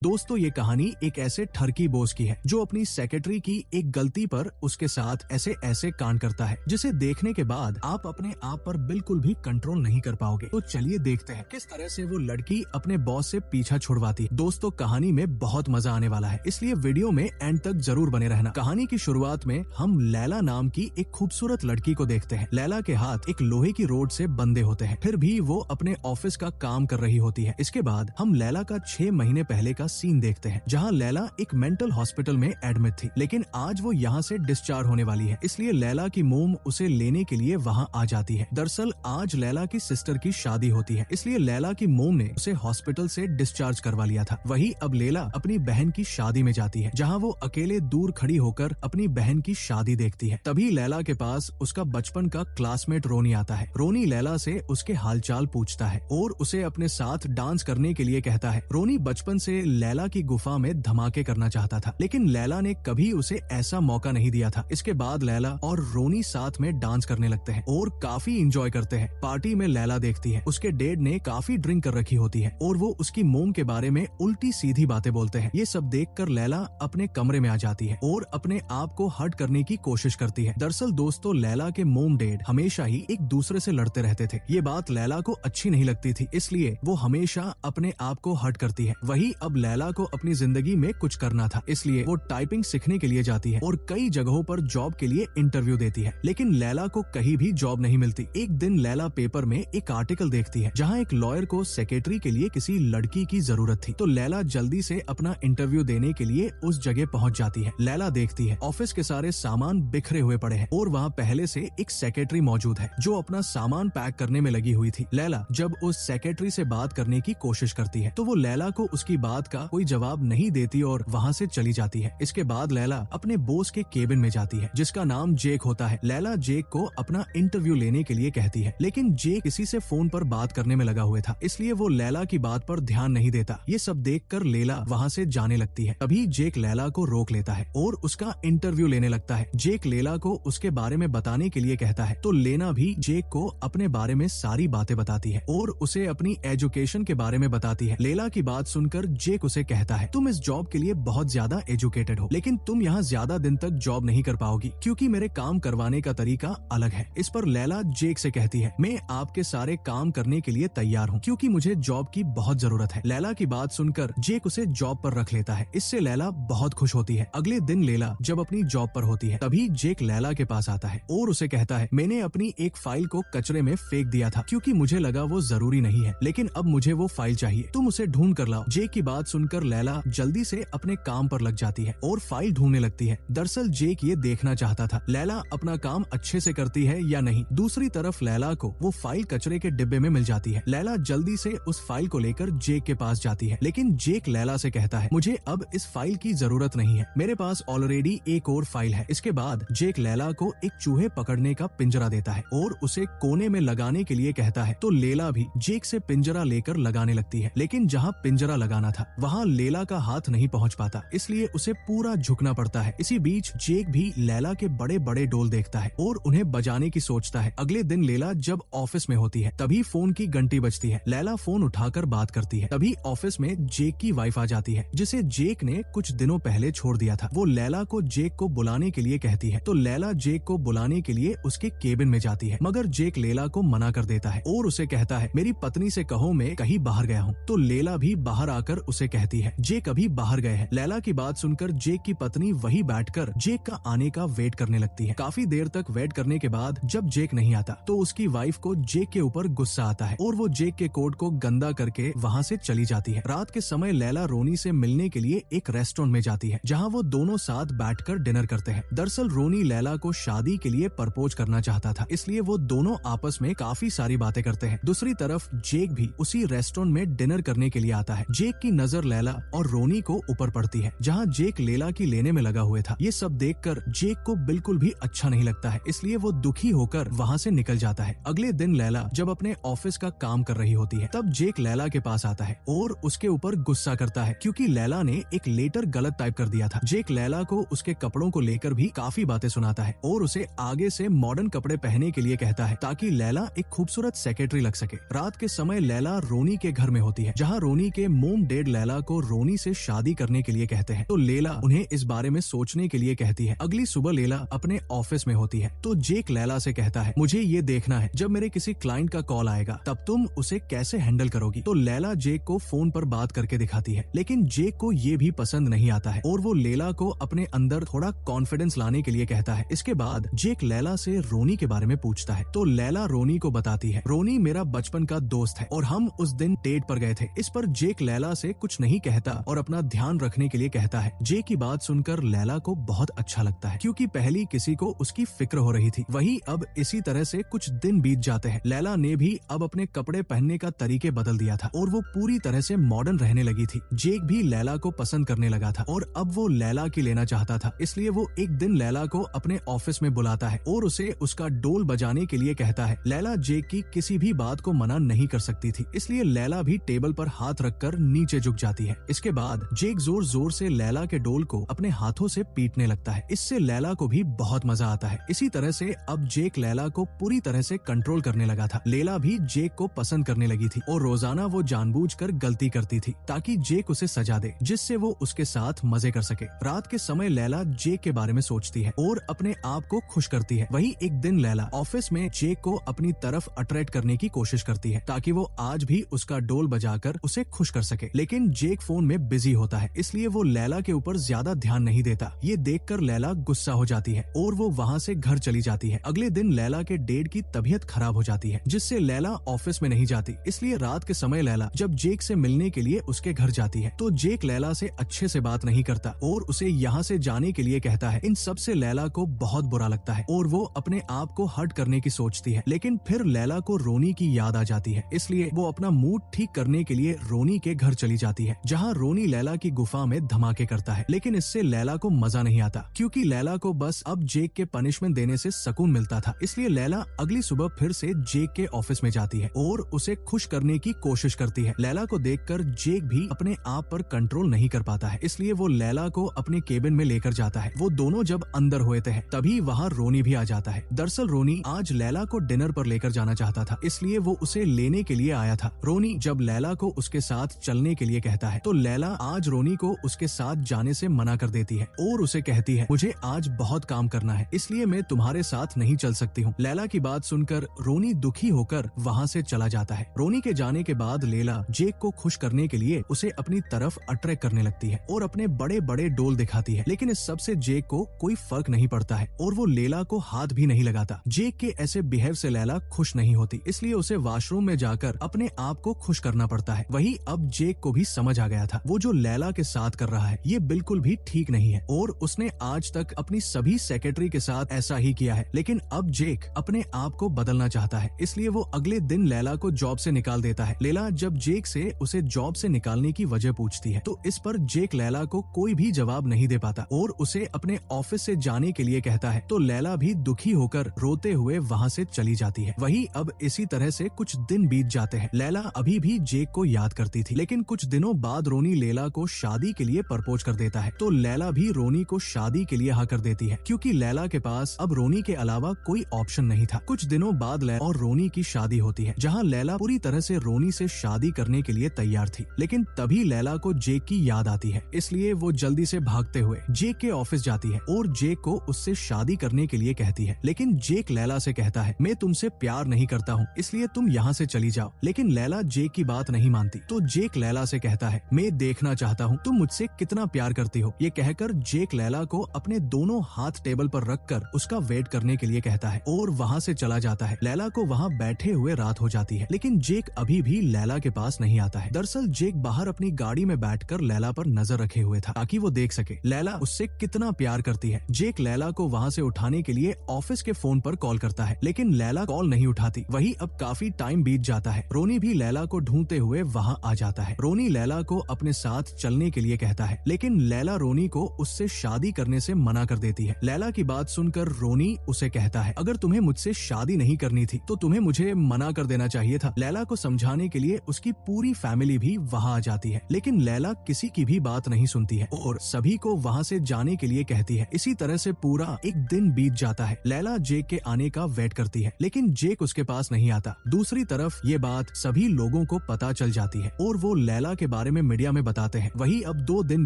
दोस्तों ये कहानी एक ऐसे ठरकी बॉस की है जो अपनी सेक्रेटरी की एक गलती पर उसके साथ ऐसे ऐसे कांड करता है जिसे देखने के बाद आप अपने आप पर बिल्कुल भी कंट्रोल नहीं कर पाओगे। तो चलिए देखते हैं किस तरह से वो लड़की अपने बॉस से पीछा छुड़वाती है। दोस्तों कहानी में बहुत मजा आने वाला है, इसलिए वीडियो में एंड तक जरूर बने रहना। कहानी की शुरुआत में हम लैला नाम की एक खूबसूरत लड़की को देखते हैं। लैला के हाथ एक लोहे की रोड से बंधे होते हैं, फिर भी वो अपने ऑफिस का काम कर रही होती है। इसके बाद हम लैला का 6 महीने पहले का सीन देखते हैं जहां लैला एक मेंटल हॉस्पिटल में एडमिट थी, लेकिन आज वो यहाँ से डिस्चार्ज होने वाली है, इसलिए लैला की मोम उसे लेने के लिए वहाँ आ जाती है। दरअसल आज लैला की सिस्टर की शादी होती है, इसलिए लैला की मोम ने उसे हॉस्पिटल से डिस्चार्ज करवा लिया था। वही अब लैला अपनी बहन की शादी में जाती है, जहाँ वो अकेले दूर खड़ी होकर अपनी बहन की शादी देखती है। तभी लैला के पास उसका बचपन का क्लासमेट रोनी आता है। रोनी लैला से उसके हालचाल पूछता है और उसे अपने साथ डांस करने के लिए कहता है। रोनी बचपन से लैला की गुफा में धमाके करना चाहता था, लेकिन लैला ने कभी उसे ऐसा मौका नहीं दिया था। इसके बाद लैला और रोनी साथ में डांस करने लगते हैं और काफी एंजॉय करते हैं। पार्टी में लैला देखती है उसके डैड ने काफी ड्रिंक कर रखी होती है और वो उसकी मोम के बारे में उल्टी सीधी बातें बोलते हैं। ये सब देखकर लैला अपने कमरे में आ जाती है और अपने आप को हर्ट करने की कोशिश करती है। दरअसल दोस्तों लैला के मोम डैड हमेशा ही एक दूसरे से लड़ते रहते थे। ये बात लैला को अच्छी नहीं लगती थी, इसलिए वो हमेशा अपने आप को हर्ट करती है। वही अब लैला को अपनी जिंदगी में कुछ करना था, इसलिए वो टाइपिंग सीखने के लिए जाती है और कई जगहों पर जॉब के लिए इंटरव्यू देती है, लेकिन लैला को कहीं भी जॉब नहीं मिलती। एक दिन लैला पेपर में एक आर्टिकल देखती है जहां एक लॉयर को सेक्रेटरी के लिए किसी लड़की की जरूरत थी, तो लैला जल्दी से अपना इंटरव्यू देने के लिए उस जगह पहुंच जाती है। लैला देखती है ऑफिस के सारे सामान बिखरे हुए पड़े हैं और वहाँ पहले से एक सेक्रेटरी मौजूद है जो अपना सामान पैक करने में लगी हुई थी। लैला जब उस सेक्रेटरी से बात करने की कोशिश करती है तो वो लैला को उसकी बात का कोई जवाब नहीं देती और वहाँ से चली जाती है। इसके बाद लैला अपने बॉस के केबिन में जाती है जिसका नाम जेक होता है। लैला जेक को अपना इंटरव्यू लेने के लिए कहती है, लेकिन जेक किसी से फोन पर बात करने में लगा हुआ था, इसलिए वो लैला की बात पर ध्यान नहीं देता। ये सब देखकर लैला वहाँ से जाने लगती है। तभी जेक लैला को रोक लेता है और उसका इंटरव्यू लेने लगता है। जेक लैला को उसके बारे में बताने के लिए कहता है, तो लैला भी जेक को अपने बारे में सारी बातें बताती है और उसे अपनी एजुकेशन के बारे में बताती है। लैला की बात सुनकर जेक उसे कहता है, तुम इस जॉब के लिए बहुत ज्यादा एजुकेटेड हो, लेकिन तुम यहाँ ज्यादा दिन तक जॉब नहीं कर पाओगी क्योंकि मेरे काम करवाने का तरीका अलग है। इस पर लैला जेक से कहती है, मैं आपके सारे काम करने के लिए तैयार हूँ क्योंकि मुझे जॉब की बहुत जरूरत है। लैला की बात सुनकर जेक उसे जॉब पर रख लेता है। इससे लैला बहुत खुश होती है। अगले दिन लैला जब अपनी जॉब पर होती है तभी जेक लैला के पास आता है और उसे कहता है, मैंने अपनी एक फाइल को कचरे में फेंक दिया था क्योंकि मुझे लगा वो जरूरी नहीं है, लेकिन अब मुझे वो फाइल चाहिए, तुम उसे ढूंढ कर लाओ। जेक की बात सुनकर लैला जल्दी से अपने काम पर लग जाती है और फाइल ढूंढने लगती है। दरअसल जेक ये देखना चाहता था लैला अपना काम अच्छे से करती है या नहीं। दूसरी तरफ लैला को वो फाइल कचरे के डिब्बे में मिल जाती है। लैला जल्दी से उस फाइल को लेकर जेक के पास जाती है, लेकिन जेक लैला से कहता है, मुझे अब इस फाइल की जरूरत नहीं है, मेरे पास ऑलरेडी एक और फाइल है। इसके बाद जेक लैला को एक चूहे पकड़ने का पिंजरा देता है और उसे कोने में लगाने के लिए कहता है, तो लैला भी जेक से पिंजरा लेकर लगाने लगती है, लेकिन जहाँ पिंजरा लगाना था वहाँ लैला का हाथ नहीं पहुँच पाता, इसलिए उसे पूरा झुकना पड़ता है। इसी बीच जेक भी लैला के बड़े बड़े डोल देखता है और उन्हें बजाने की सोचता है। अगले दिन लैला जब ऑफिस में होती है तभी फोन की घंटी बजती है। लैला फोन उठाकर बात करती है। तभी ऑफिस में जेक की वाइफ आ जाती है जिसे जेक ने कुछ दिनों पहले छोड़ दिया था। वो लैला को जेक को बुलाने के लिए कहती है, तो लैला जेक को बुलाने के लिए उसके केबिन में जाती है, मगर जेक लैला को मना कर देता है और उसे कहता है, मेरी पत्नी से कहो मैं कहीं बाहर गया हूँ। तो लैला भी बाहर आकर उसे कहती है, जेक अभी बाहर गए हैं। लैला की बात सुनकर जेक की पत्नी वही बैठकर जेक का आने का वेट करने लगती है। काफी देर तक वेट करने के बाद जब जेक नहीं आता तो उसकी वाइफ को जेक के ऊपर गुस्सा आता है और वो जेक के कोट को गंदा करके वहाँ से चली जाती है। रात के समय लैला रोनी से मिलने के लिए एक रेस्टोरेंट में जाती है जहाँ वो दोनों साथ बैठकर डिनर करते हैं। दरअसल रोनी लैला को शादी के लिए प्रपोज करना चाहता था, इसलिए वो दोनों आपस में काफी सारी बातें करते हैं। दूसरी तरफ जेक भी उसी रेस्टोरेंट में डिनर करने के लिए आता है। जेक की नजर लैला और रोनी को ऊपर पड़ती है जहाँ जेक लैला की लेने में लगा हुआ था। ये सब देखकर जेक को बिल्कुल भी अच्छा नहीं लगता है, इसलिए वो दुखी होकर वहाँ से निकल जाता है। अगले दिन लैला जब अपने ऑफिस का काम कर रही होती है तब जेक लैला के पास आता है और उसके ऊपर गुस्सा करता है क्योंकि लैला ने एक लेटर गलत टाइप कर दिया था। जेक लैला को उसके कपड़ों को लेकर भी काफी बातें सुनाता है और उसे आगे से मॉडर्न कपड़े पहनने के लिए कहता है ताकि लैला एक खूबसूरत सेक्रेटरी लग सके। रात के समय लैला रोनी के घर में होती है जहाँ रोनी के मोम डैड लैला लैला को रोनी से शादी करने के लिए कहते हैं। तो लैला उन्हें इस बारे में सोचने के लिए कहती है। अगली सुबह लैला अपने ऑफिस में होती है तो जेक लैला से कहता है, मुझे ये देखना है जब मेरे किसी क्लाइंट का कॉल आएगा तब तुम उसे कैसे हैंडल करोगी। तो लैला जेक को फोन पर बात करके दिखाती है, लेकिन जेक को ये भी पसंद नहीं आता है और वो लैला को अपने अंदर थोड़ा कॉन्फिडेंस लाने के लिए कहता है। इसके बाद जेक लैला से रोनी के बारे में पूछता है तो लैला रोनी को बताती है, रोनी मेरा बचपन का दोस्त है और हम उस दिन डेट पर गए थे। इस पर जेक लैला से कुछ नहीं कहता और अपना ध्यान रखने के लिए कहता है। जेक की बात सुनकर लैला को बहुत अच्छा लगता है क्योंकि पहली किसी को उसकी फिक्र हो रही थी। वही अब इसी तरह से कुछ दिन बीत जाते हैं। लैला ने भी अब अपने कपड़े पहनने का तरीके बदल दिया था और वो पूरी तरह से मॉडर्न रहने लगी थी। जेक भी लैला को पसंद करने लगा था और अब वो लैला की लेना चाहता था। इसलिए वो एक दिन लैला को अपने ऑफिस में बुलाता है और उसे उसका डोल बजाने के लिए कहता है। लैला जेक की किसी भी बात को मना नहीं कर सकती थी, इसलिए लैला भी टेबल पर हाथ रखकर नीचे झुक जाती है। इसके बाद जेक जोर जोर से लैला के डोल को अपने हाथों से पीटने लगता है। इससे लैला को भी बहुत मजा आता है। इसी तरह से अब जेक लैला को पूरी तरह से कंट्रोल करने लगा था। लैला भी जेक को पसंद करने लगी थी और रोजाना वो जानबूझकर गलती करती थी ताकि जेक उसे सजा दे, जिससे वो उसके साथ मजे कर सके। रात के समय लैला जेक के बारे में सोचती है और अपने आप को खुश करती है। वही एक दिन लैला ऑफिस में जेक को अपनी तरफ अट्रैक्ट करने की कोशिश करती है ताकि वो आज भी उसका डोल बजाकर उसे खुश कर सके, लेकिन जेक फोन में बिजी होता है, इसलिए वो लैला के ऊपर ज्यादा ध्यान नहीं देता। ये देखकर लैला गुस्सा हो जाती है और वो वहाँ से घर चली जाती है। अगले दिन लैला के डेड की तबीयत खराब हो जाती है, जिससे लैला ऑफिस में नहीं जाती। इसलिए रात के समय लैला जब जेक से मिलने के लिए उसके घर जाती है तो जेक लैला से अच्छे से बात नहीं करता और उसे यहाँ से जाने के लिए कहता है। इन सब से लैला को बहुत बुरा लगता है और वो अपने आप को हर्ट करने की सोचती है, लेकिन फिर लैला को रोनी की याद आ जाती है। इसलिए वो अपना मूड ठीक करने के लिए रोनी के घर चली जाती है, जहाँ रोनी लैला की गुफा में धमाके करता है। लेकिन इससे लैला को मजा नहीं आता क्योंकि लैला को बस अब जेक के पनिशमेंट देने से सुकून मिलता था। इसलिए लैला अगली सुबह फिर से जेक के ऑफिस में जाती है और उसे खुश करने की कोशिश करती है। लैला को देखकर जेक भी अपने आप पर कंट्रोल नहीं कर पाता है, इसलिए वो लैला को अपने केबिन में लेकर जाता है। वो दोनों जब अंदर होते हैं तभी वहाँ रोनी भी आ जाता है। दरअसल रोनी आज लैला को डिनर पर लेकर जाना चाहता था, इसलिए वो उसे लेने के लिए आया था। रोनी जब लैला को उसके साथ चलने के लिए कहता है तो लैला आज रोनी को उसके साथ जाने से मना कर देती है और उसे कहती है, मुझे आज बहुत काम करना है, इसलिए मैं तुम्हारे साथ नहीं चल सकती हूँ। लैला की बात सुनकर रोनी दुखी होकर वहाँ से चला जाता है। रोनी के जाने के बाद लैला जेक को खुश करने के लिए उसे अपनी तरफ अट्रैक्ट करने लगती है और अपने बड़े बड़े डोल दिखाती है, लेकिन इस सब से जेक को कोई फर्क नहीं पड़ता है और वो लैला को हाथ भी नहीं लगाता। जेक के ऐसे बिहेव से लैला खुश नहीं होती, इसलिए उसे वॉशरूम में जाकर अपने आप को खुश करना पड़ता है। वही अब जेक को भी समझ आ गया था वो जो लैला के साथ कर रहा है ये बिल्कुल भी ठीक नहीं है और उसने आज तक अपनी सभी सेक्रेटरी के साथ ऐसा ही किया है। लेकिन अब जेक अपने आप को बदलना चाहता है, इसलिए वो अगले दिन लैला को जॉब से निकाल देता है। लैला जब जेक से उसे जॉब से निकालने की वजह पूछती है तो इस पर जेक लैला को कोई भी जवाब नहीं दे पाता और उसे अपने ऑफिस से जाने के लिए कहता है। तो लैला भी दुखी होकर रोते हुए वहाँ से चली जाती है। वही अब इसी तरह से कुछ दिन बीत जाते हैं। लैला अभी भी जेक को याद करती थी, लेकिन कुछ दिनों बाद रोनी लैला को शादी के लिए प्रपोज कर देता है। तो लैला भी रोनी को शादी के लिए हाँ कर देती है क्योंकि लैला के पास अब रोनी के अलावा कोई ऑप्शन नहीं था। कुछ दिनों बाद लैला और रोनी की शादी होती है, जहाँ लैला पूरी तरह से रोनी से शादी करने के लिए तैयार थी। लेकिन तभी लैला को जेक की याद आती है, इसलिए वो जल्दी से भागते हुए जेक के ऑफिस जाती है और जेक को उससे शादी करने के लिए कहती है। लेकिन जेक लैला से कहता है, मैं तुमसे प्यार नहीं करता हूँ, इसलिए तुम यहाँ से चली जाओ। लेकिन लैला जेक की बात नहीं मानती। तो जेक लैला से कहता है, मैं देखना चाहता हूँ तुम मुझसे कितना प्यार करती हो। ये कहकर जेक लैला को अपने दोनों हाथ टेबल पर रखकर उसका वेट करने के लिए कहता है और वहाँ से चला जाता है। लैला को वहाँ बैठे हुए रात हो जाती है, लेकिन जेक अभी भी लैला के पास नहीं आता है। दरअसल जेक बाहर अपनी गाड़ी में बैठकर लैला पर नजर रखे हुए था ताकि वो देख सके लैला उससे कितना प्यार करती है। जेक लैला को वहाँ से उठाने के लिए ऑफिस के फोन पर कॉल करता है, लेकिन लैला कॉल नहीं उठाती। वही अब काफी टाइम बीत जाता है। रोनी भी लैला को ढूंढते हुए वहाँ आ जाता है। रोनी लैला को अपने साथ चलने के लिए कहता है, लेकिन लैला रोनी को उससे शादी करने से मना कर देती है। लैला की बात सुनकर रोनी उसे कहता है, अगर तुम्हें मुझसे शादी नहीं करनी थी तो तुम्हें मुझे मना कर देना चाहिए था। लैला को समझाने के लिए उसकी पूरी फैमिली भी वहाँ आ जाती है, लेकिन लैला किसी की भी बात नहीं सुनती है और सभी को वहाँ से जाने के लिए कहती है। इसी तरह से पूरा एक दिन बीत जाता है। लैला जेक के आने का वेट करती है, लेकिन जेक उसके पास नहीं आता। दूसरी तरफ ये बात सभी लोगों को पता चल जाती है और वो लैला के बारे में मीडिया में बताते हैं। वही अब 2 दिन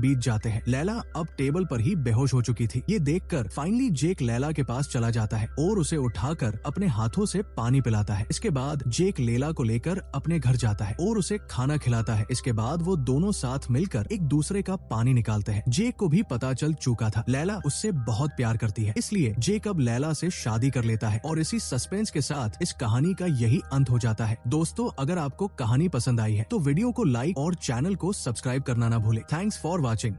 बीत जाते हैं। लैला अब टेबल पर ही बेहोश हो चुकी थी। ये देखकर फाइनली जेक लैला के पास चला जाता है और उसे उठाकर अपने हाथों से पानी पिलाता है। इसके बाद जेक लैला को लेकर अपने घर जाता है और उसे खाना खिलाता है। इसके बाद वो दोनों साथ मिलकर एक दूसरे का पानी निकालते हैं। जेक को भी पता चल चुका था लैला उससे बहुत प्यार करती है, इसलिए जेक अब लैला से शादी कर लेता है और इसी सस्पेंस के साथ इस कहानी का यही अंत हो जाता है। दोस्तों, अगर आपको कहानी पसंद आई है तो वीडियो को लाइक और चैनल को सब्सक्राइब करना ना भूले। Thanks for watching.